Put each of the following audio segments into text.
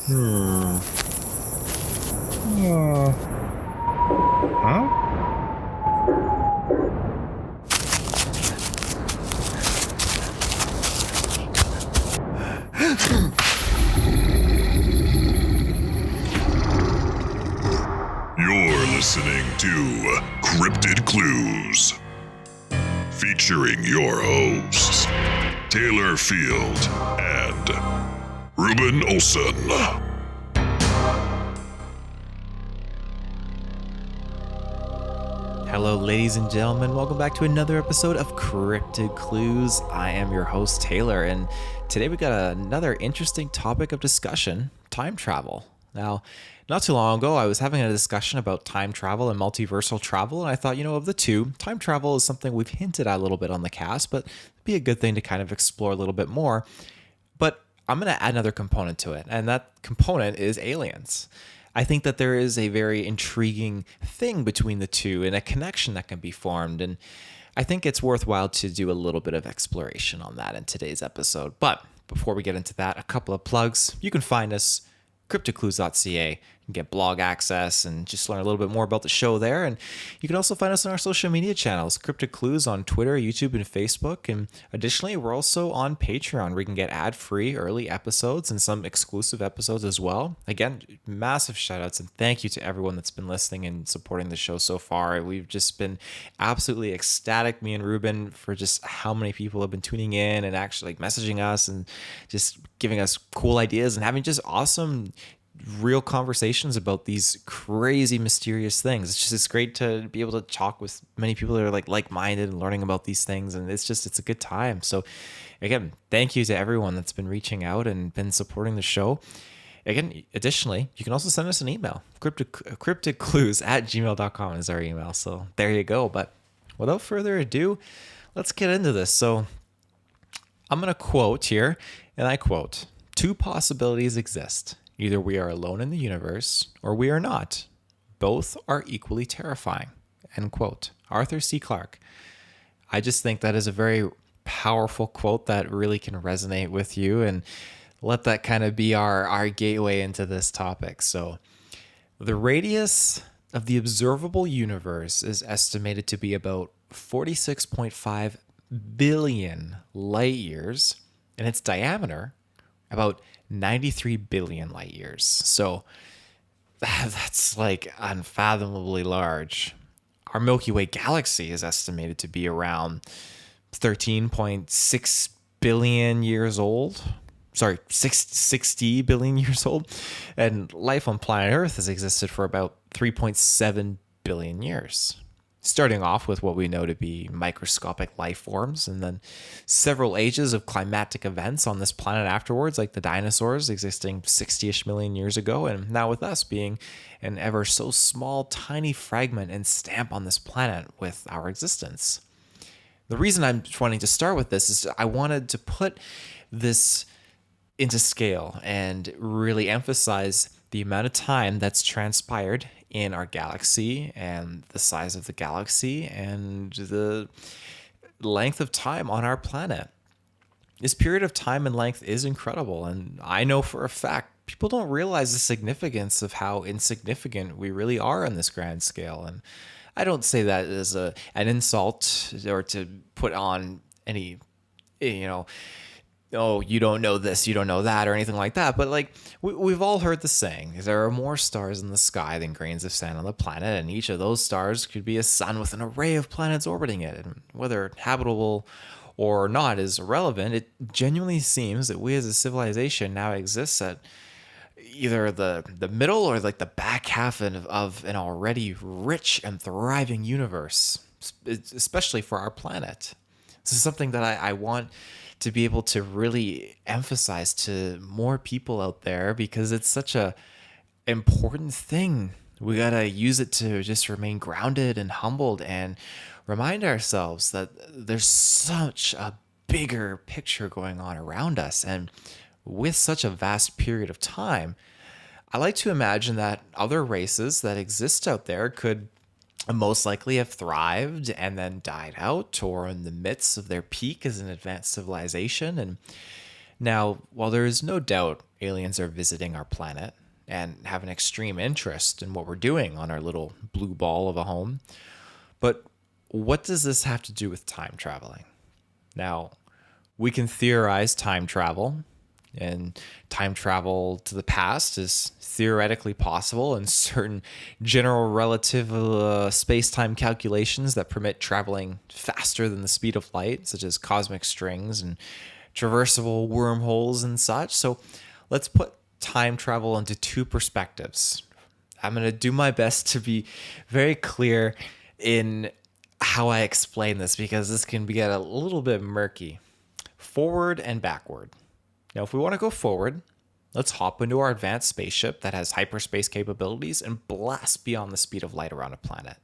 Hmm. Uh, huh? You're listening to Cryptid Clues, featuring your hosts, Taylor Field and Reuben Olson. Hello, ladies and gentlemen. Welcome back to another episode of Cryptid Clues. I am your host, Taylor, and today we got another interesting topic of discussion, time travel. Now, not too long ago, I was having a discussion about time travel and multiversal travel, and I thought, of the two, time travel is something we've hinted at a little bit on the cast, but it'd be a good thing to kind of explore a little bit more. But I'm going to add another component to it, and that component is aliens. I think that there is a very intriguing thing between the two and a connection that can be formed. And I think it's worthwhile to do a little bit of exploration on that in today's episode. But before we get into that, a couple of plugs. You can find us CryptidClues.ca and get blog access and just learn a little bit more about the show there. And you can also find us on our social media channels, Cryptid Clues on Twitter, YouTube, and Facebook. And additionally, we're also on Patreon where you can get ad-free early episodes and some exclusive episodes as well. Again, massive shout outs and thank you to everyone that's been listening and supporting the show so far. We've just been absolutely ecstatic, me and Reuben, for just how many people have been tuning in and actually messaging us and just giving us cool ideas and having just awesome real conversations about these crazy mysterious things. It's great to be able to talk with many people that are like-minded and learning about these things, and it's a good time. So again, thank you to everyone that's been reaching out and been supporting the show. Again, additionally, you can also send us an email. cryptidclues@gmail.com is our email. So there you go. But without further ado, let's get into this. So I'm going to quote here, and I quote, "Two possibilities exist. Either we are alone in the universe or we are not. Both are equally terrifying." End quote. Arthur C. Clarke. I just think that is a very powerful quote that really can resonate with you, and let that kind of be our gateway into this topic. So the radius of the observable universe is estimated to be about 46.5 billion light years, and its diameter about 93 billion light years. So that's like unfathomably large. Our Milky Way galaxy is estimated to be around 13.6 billion years old. Sorry, 60 billion years old. And life on planet Earth has existed for about 3.7 billion years. Starting off with what we know to be microscopic life forms, and then several ages of climatic events on this planet afterwards, like the dinosaurs existing 60-ish million years ago, and now with us being an ever so small, tiny fragment and stamp on this planet with our existence. The reason I'm wanting to start with this is I wanted to put this into scale and really emphasize the amount of time that's transpired in our galaxy and the size of the galaxy and the length of time on our planet. This period of time and length is incredible, and I know for a fact people don't realize the significance of how insignificant we really are on this grand scale. And I don't say that as an insult or to put on any, oh, you don't know this, you don't know that, or anything like that. But we've all heard the saying, there are more stars in the sky than grains of sand on the planet, and each of those stars could be a sun with an array of planets orbiting it. And whether habitable or not is irrelevant. It genuinely seems that we as a civilization now exist at either the middle or the back half of an already rich and thriving universe, especially for our planet. This is something that I want to be able to really emphasize to more people out there, because it's such a important thing. We gotta use it to just remain grounded and humbled and remind ourselves that there's such a bigger picture going on around us. And with such a vast period of time, I like to imagine that other races that exist out there could most likely have thrived and then died out, or in the midst of their peak as an advanced civilization. And Now, while there is no doubt aliens are visiting our planet and have an extreme interest in what we're doing on our little blue ball of a home, but what does this have to do with time traveling? Now, we can theorize time travel, and time travel to the past is theoretically possible in certain general relative space time calculations that permit traveling faster than the speed of light, such as cosmic strings and traversable wormholes and such. So let's put time travel into two perspectives. I'm going to do my best to be very clear in how I explain this because this can get a little bit murky. Forward and backward. Now, if we want to go forward, let's hop into our advanced spaceship that has hyperspace capabilities and blast beyond the speed of light around a planet.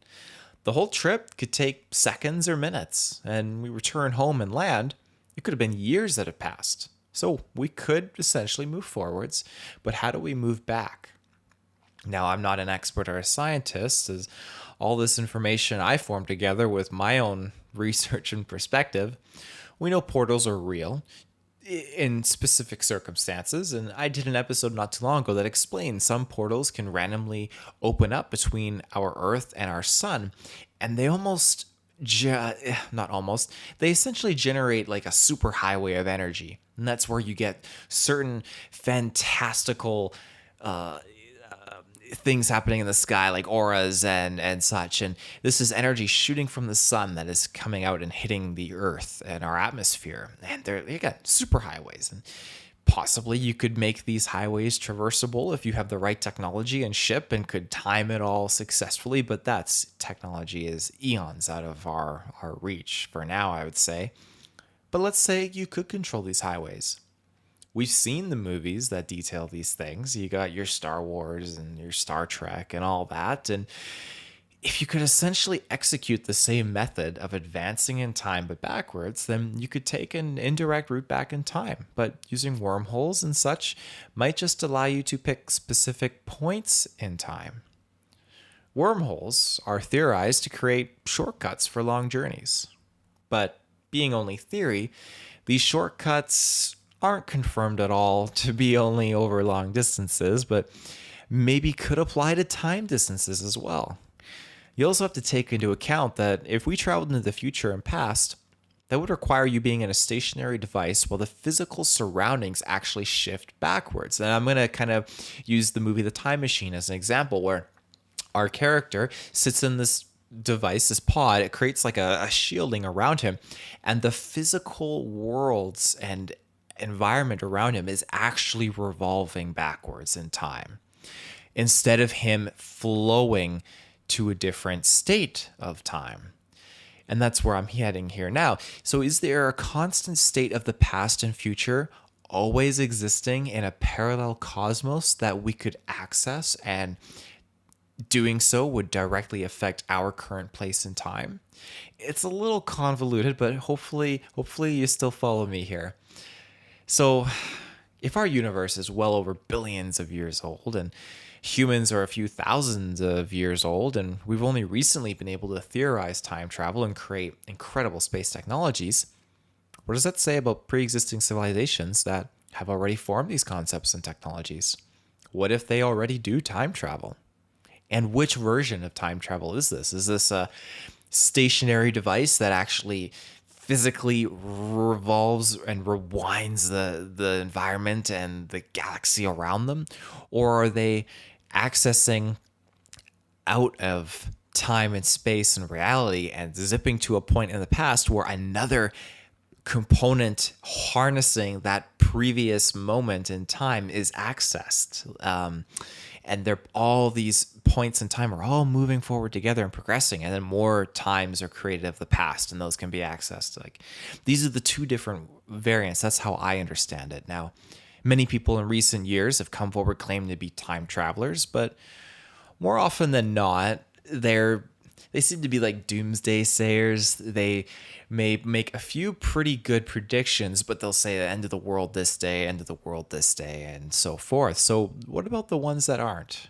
The whole trip could take seconds or minutes, and we return home and land. It could have been years that have passed. So we could essentially move forwards, but how do we move back? Now, I'm not an expert or a scientist, as all this information I formed together with my own research and perspective. We know portals are real in specific circumstances, and I did an episode not too long ago that explained some portals can randomly open up between our Earth and our sun, and they they essentially generate like a superhighway of energy, and that's where you get certain fantastical things happening in the sky like auras and such, and this is energy shooting from the sun that is coming out and hitting the earth and our atmosphere, and they got super highways, and possibly you could make these highways traversable if you have the right technology and ship and could time it all successfully, but that's technology is eons out of our reach for now, I would say. But let's say you could control these highways. We've seen the movies that detail these things. You got your Star Wars and your Star Trek and all that. And if you could essentially execute the same method of advancing in time but backwards, then you could take an indirect route back in time. But using wormholes and such might just allow you to pick specific points in time. Wormholes are theorized to create shortcuts for long journeys. But being only theory, these shortcuts aren't confirmed at all to be only over long distances, but maybe could apply to time distances as well. You also have to take into account that if we traveled into the future and past, that would require you being in a stationary device while the physical surroundings actually shift backwards. And I'm going to kind of use the movie The Time Machine as an example, where our character sits in this device, this pod. It creates like a shielding around him, and the physical worlds and environment around him is actually revolving backwards in time instead of him flowing to a different state of time. And that's where I'm heading here now. So is there a constant state of the past and future always existing in a parallel cosmos that we could access, and doing so would directly affect our current place in time? It's a little convoluted, but hopefully you still follow me here. So, if our universe is well over billions of years old, and humans are a few thousands of years old, and we've only recently been able to theorize time travel and create incredible space technologies, what does that say about pre-existing civilizations that have already formed these concepts and technologies? What if they already do time travel? And which version of time travel is this? Is this a stationary device that actually physically revolves and rewinds the environment and the galaxy around them? Or are they accessing out of time and space and reality and zipping to a point in the past where another component harnessing that previous moment in time is accessed? And they're all these points in time are all moving forward together and progressing, and then more times are created of the past, and those can be accessed. Like, these are the two different variants. That's how I understand it. Now, many people in recent years have come forward claiming to be time travelers, but more often than not, they seem to be like doomsday sayers. They may make a few pretty good predictions, but they'll say the end of the world this day, end of the world this day, and so forth. So what about the ones that aren't?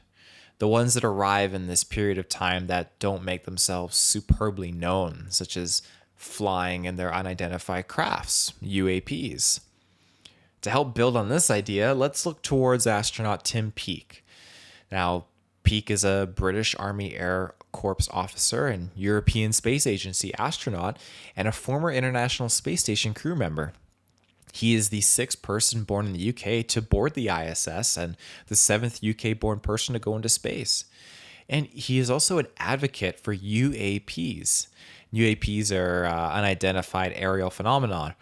The ones that arrive in this period of time that don't make themselves superbly known, such as flying in their unidentified crafts, UAPs. To help build on this idea, let's look towards astronaut Tim Peake. Now, Peake is a British Army Air Corps officer and European Space Agency astronaut and a former International Space Station crew member. He is the sixth person born in the UK to board the ISS and the seventh UK-born person to go into space. And he is also an advocate for UAPs. UAPs are unidentified aerial phenomenon.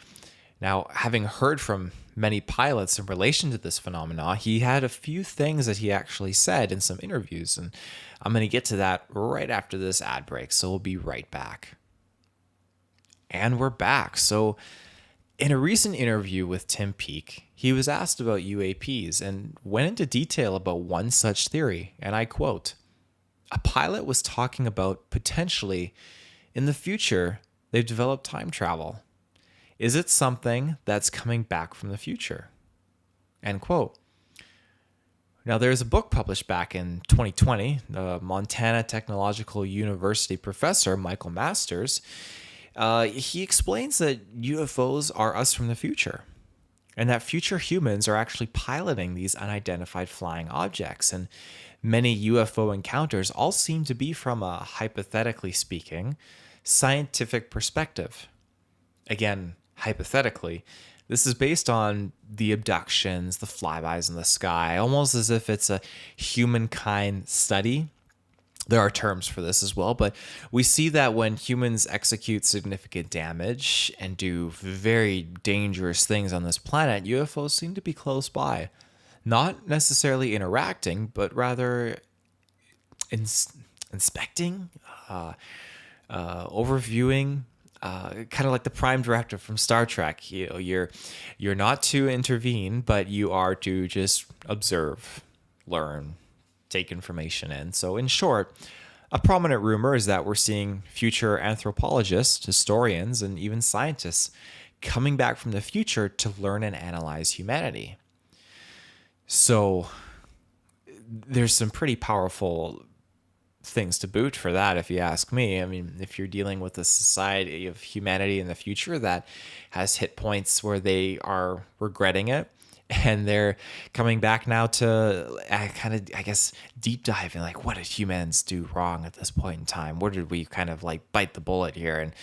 Now, having heard from many pilots in relation to this phenomenon, he had a few things that he actually said in some interviews, and I'm going to get to that right after this ad break, so we'll be right back. And we're back. So, in a recent interview with Tim Peake, he was asked about UAPs and went into detail about one such theory, and I quote, "A pilot was talking about potentially, in the future, they've developed time travel. Is it something that's coming back from the future?" End quote. Now, there's a book published back in 2020. Montana Technological University professor Michael Masters, he explains that UFOs are us from the future, and that future humans are actually piloting these unidentified flying objects. And many UFO encounters all seem to be from a, hypothetically speaking, scientific perspective. Again, hypothetically, this is based on the abductions, the flybys in the sky, almost as if it's a humankind study. There are terms for this as well, but we see that when humans execute significant damage and do very dangerous things on this planet, UFOs seem to be close by. Not necessarily interacting, but rather inspecting, overviewing, kind of like the Prime Directive from Star Trek. You're not to intervene, but you are to just observe, learn, take information in. So in short, a prominent rumor is that we're seeing future anthropologists, historians, and even scientists coming back from the future to learn and analyze humanity. So there's some pretty powerful things to boot for that, if you ask me. I mean, if you're dealing with a society of humanity in the future that has hit points where they are regretting it, and they're coming back now to kind of, I guess, deep dive in like, what did humans do wrong at this point in time? Where did we kind of like bite the bullet here? And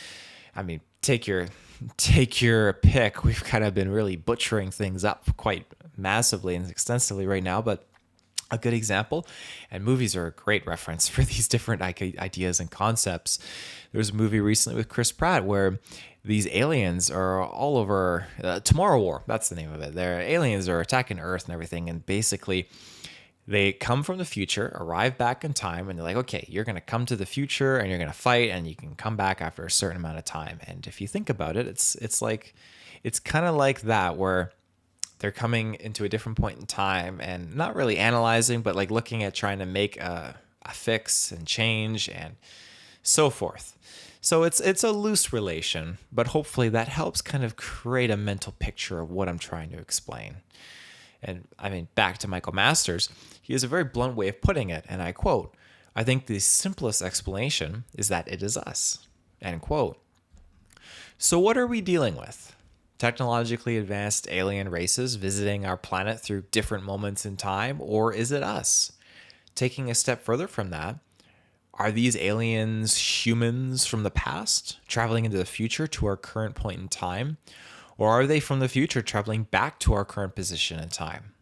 I mean, take your pick. We've kind of been really butchering things up quite massively and extensively right now, but a good example, and movies are a great reference for these different ideas and concepts. There was a movie recently with Chris Pratt where these aliens are all over, Tomorrow War, that's the name of it. Their aliens are attacking Earth and everything, and basically they come from the future, arrive back in time, and they're like, okay, you're going to come to the future and you're going to fight, and you can come back after a certain amount of time. And if you think about it, it's kind of like that, where they're coming into a different point in time and not really analyzing, but like looking at trying to make a fix and change and so forth. So it's a loose relation, but hopefully that helps kind of create a mental picture of what I'm trying to explain. And I mean, back to Michael Masters, he has a very blunt way of putting it, and I quote, "I think the simplest explanation is that it is us." End quote. So what are we dealing with? Technologically advanced alien races visiting our planet through different moments in time, or is it us? Taking a step further from that, are these aliens humans from the past traveling into the future to our current point in time, or are they from the future traveling back to our current position in time?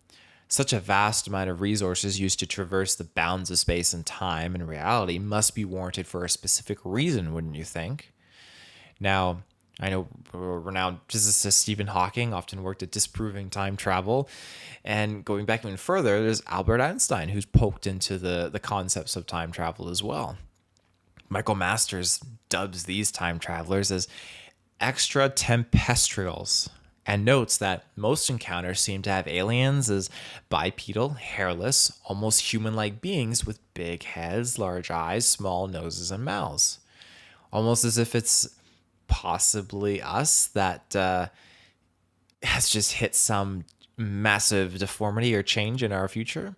Such a vast amount of resources used to traverse the bounds of space and time and reality must be warranted for a specific reason, wouldn't you think? Now, I know renowned physicist Stephen Hawking often worked at disproving time travel. And going back even further, there's Albert Einstein, who's poked into the concepts of time travel as well. Michael Masters dubs these time travelers as extraterrestrials and notes that most encounters seem to have aliens as bipedal, hairless, almost human-like beings with big heads, large eyes, small noses, and mouths. Almost as if it's possibly us that has just hit some massive deformity or change in our future.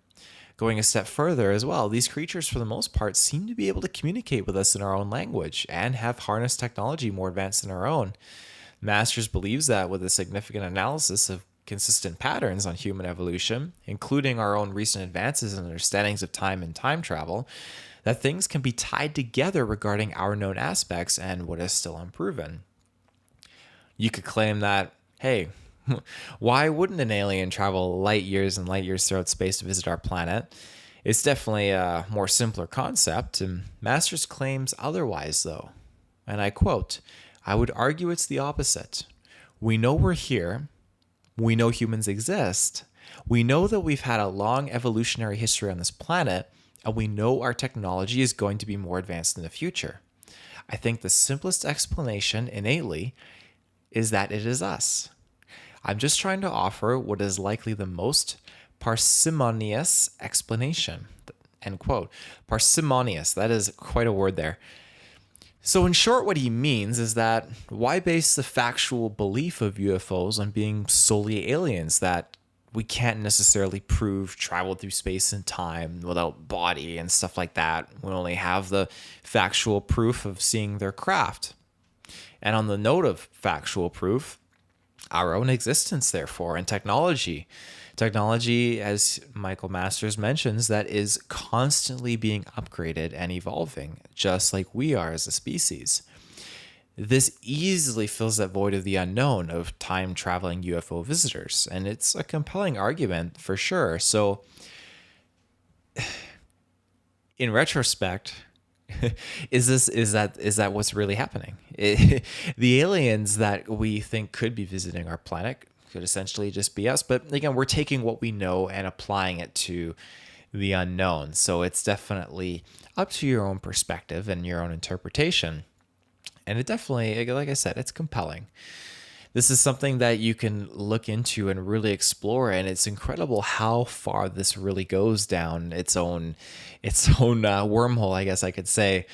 Going a step further as well, these creatures for the most part seem to be able to communicate with us in our own language and have harnessed technology more advanced than our own. Masters believes that with a significant analysis of consistent patterns on human evolution, including our own recent advances in understandings of time and time travel, that things can be tied together regarding our known aspects and what is still unproven. You could claim that, hey, why wouldn't an alien travel light years and light years throughout space to visit our planet? It's definitely a more simpler concept, and Masters claims otherwise, though. And I quote, "I would argue it's the opposite. We know we're here. We know humans exist. We know that we've had a long evolutionary history on this planet, and we know our technology is going to be more advanced in the future. I think the simplest explanation innately is that it is us. I'm just trying to offer what is likely the most parsimonious explanation." End quote. Parsimonious, that is quite a word there. So in short, what he means is that why base the factual belief of UFOs on being solely aliens that we can't necessarily prove traveled through space and time without body and stuff like that? We only have the factual proof of seeing their craft. And on the note of factual proof, our own existence, therefore, and technology. Technology, as Michael Masters mentions, that is constantly being upgraded and evolving, just like we are as a species. This easily fills that void of the unknown of time-traveling UFO visitors, and it's a compelling argument for sure. So, in retrospect, is that what's really happening? The aliens that we think could be visiting our planet could essentially just be us. But again, we're taking what we know and applying it to the unknown. So it's definitely up to your own perspective and your own interpretation. And it definitely, like I said, it's compelling. This is something that you can look into and really explore, and it's incredible how far this really goes down its own wormhole, I guess I could say.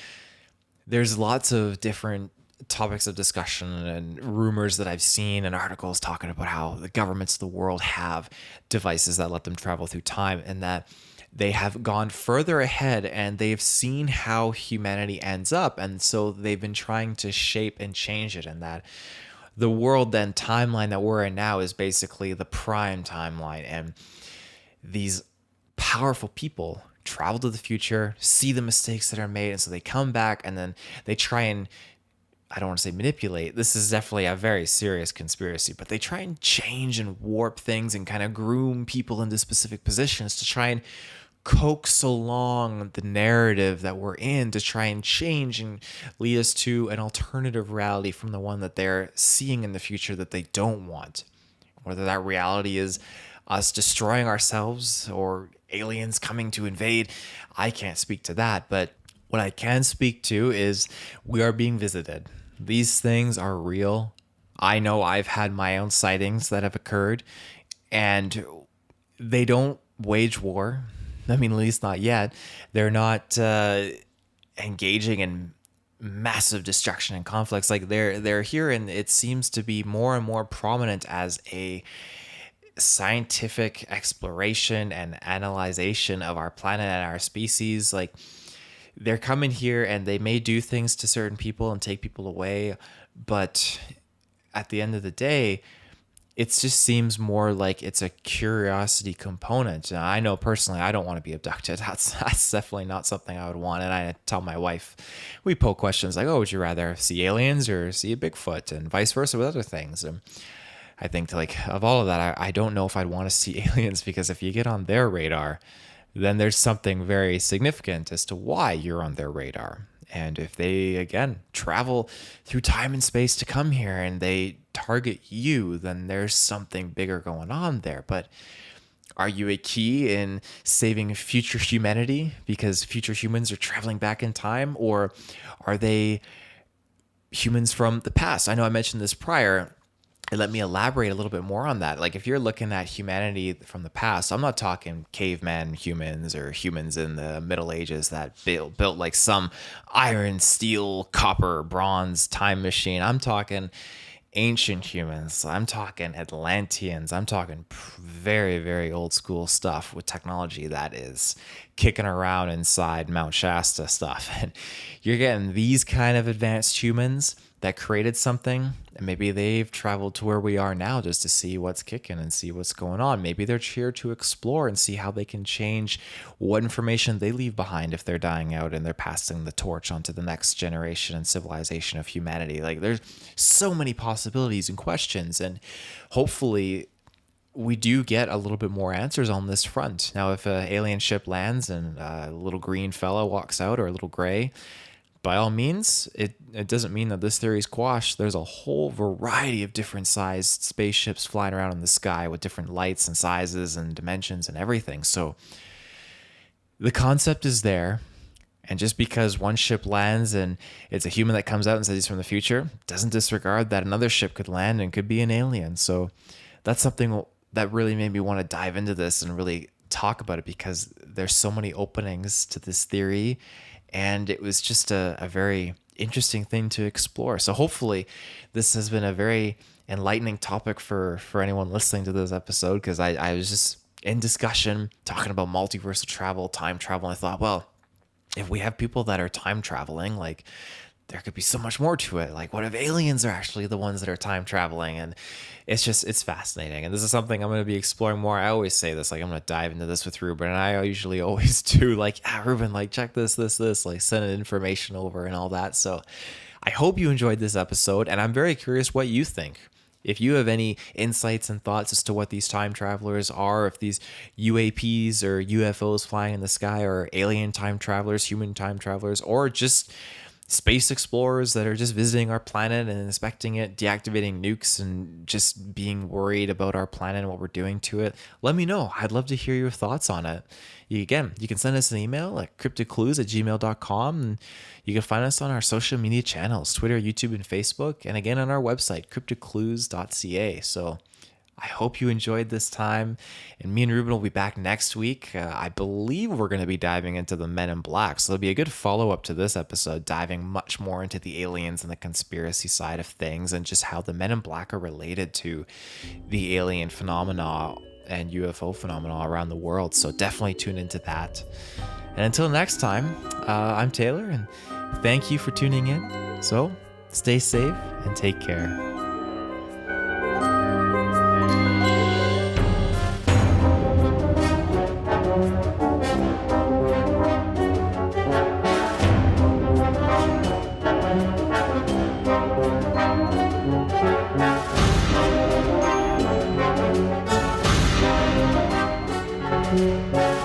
There's lots of different topics of discussion and rumors that I've seen and articles talking about how the governments of the world have devices that let them travel through time, and that they have gone further ahead and they've seen how humanity ends up, and so they've been trying to shape and change it, and that the world then timeline that we're in now is basically the prime timeline. And these powerful people travel to the future, see the mistakes that are made, and so they come back and then they try and, I don't want to say manipulate, this is definitely a very serious conspiracy, but they try and change and warp things and kind of groom people into specific positions to try and coax along the narrative that we're in, to try and change and lead us to an alternative reality from the one that they're seeing in the future that they don't want. Whether that reality is us destroying ourselves or aliens coming to invade, I can't speak to that. But what I can speak to is we are being visited. These things are real. I know I've had my own sightings that have occurred, and they don't wage war. I mean, at least not yet. They're not engaging in massive destruction and conflicts. Like they're here, and it seems to be more and more prominent as a scientific exploration and analyzation of our planet and our species. Like they're coming here, and they may do things to certain people and take people away, but at the end of the day, it just seems more like it's a curiosity component. Now, I know personally I don't want to be abducted. That's definitely not something I would want. And I tell my wife, we poke questions like, oh, would you rather see aliens or see a Bigfoot, and vice versa with other things. And I think like of all of that, I don't know if I'd want to see aliens, because if you get on their radar, then there's something very significant as to why you're on their radar. And if they, again, travel through time and space to come here and they target you, then there's something bigger going on there. But are you a key in saving future humanity because future humans are traveling back in time? Or are they humans from the past? I know I mentioned this prior. And let me elaborate a little bit more on that. Like if you're looking at humanity from the past, I'm not talking caveman humans or humans in the Middle Ages that built like some iron, steel, copper, bronze time machine. I'm talking ancient humans. I'm talking Atlanteans. I'm talking very, very old school stuff with technology that is kicking around inside Mount Shasta stuff. And you're getting these kind of advanced humans that created something, and maybe they've traveled to where we are now just to see what's kicking and see what's going on. Maybe they're here to explore and see how they can change what information they leave behind if they're dying out and they're passing the torch onto the next generation and civilization of humanity. Like, there's so many possibilities and questions, and hopefully we do get a little bit more answers on this front. Now, if an alien ship lands and a little green fella walks out, or a little gray, by all means, it doesn't mean that this theory is quashed. There's a whole variety of different sized spaceships flying around in the sky with different lights and sizes and dimensions and everything. So the concept is there. And just because one ship lands and it's a human that comes out and says he's from the future, doesn't disregard that another ship could land and could be an alien. So that's something that really made me want to dive into this and really talk about it, because there's so many openings to this theory, and it was just a very interesting thing to explore. So hopefully this has been a very enlightening topic for anyone listening to this episode, because I was just in discussion talking about multiversal travel, time travel, and I thought, well, if we have people that are time traveling, like, there could be so much more to it. Like, what if aliens are actually the ones that are time traveling? And it's fascinating. And this is something I'm going to be exploring more. I always say this, like, I'm going to dive into this with Reuben, and I usually always do, like, Reuben, like, check this, like, send information over and all that. So I hope you enjoyed this episode, and I'm very curious what you think. If you have any insights and thoughts as to what these time travelers are, if these UAPs or UFOs flying in the sky are alien time travelers, human time travelers, or just space explorers that are just visiting our planet and inspecting it, deactivating nukes, and just being worried about our planet and what we're doing to it, let me know. I'd love to hear your thoughts on it. You can send us an email at CryptidClues@gmail.com, and you can find us on our social media channels, Twitter, YouTube, and Facebook, and again on our website, CryptidClues.ca. So I hope you enjoyed this time, and me and Reuben will be back next week. I believe we're going to be diving into the Men in Black, so it'll be a good follow-up to this episode, diving much more into the aliens and the conspiracy side of things, and just how the Men in Black are related to the alien phenomena and UFO phenomena around the world. So definitely tune into that. And until next time, I'm Taylor, and thank you for tuning in. So stay safe and take care. Thank you.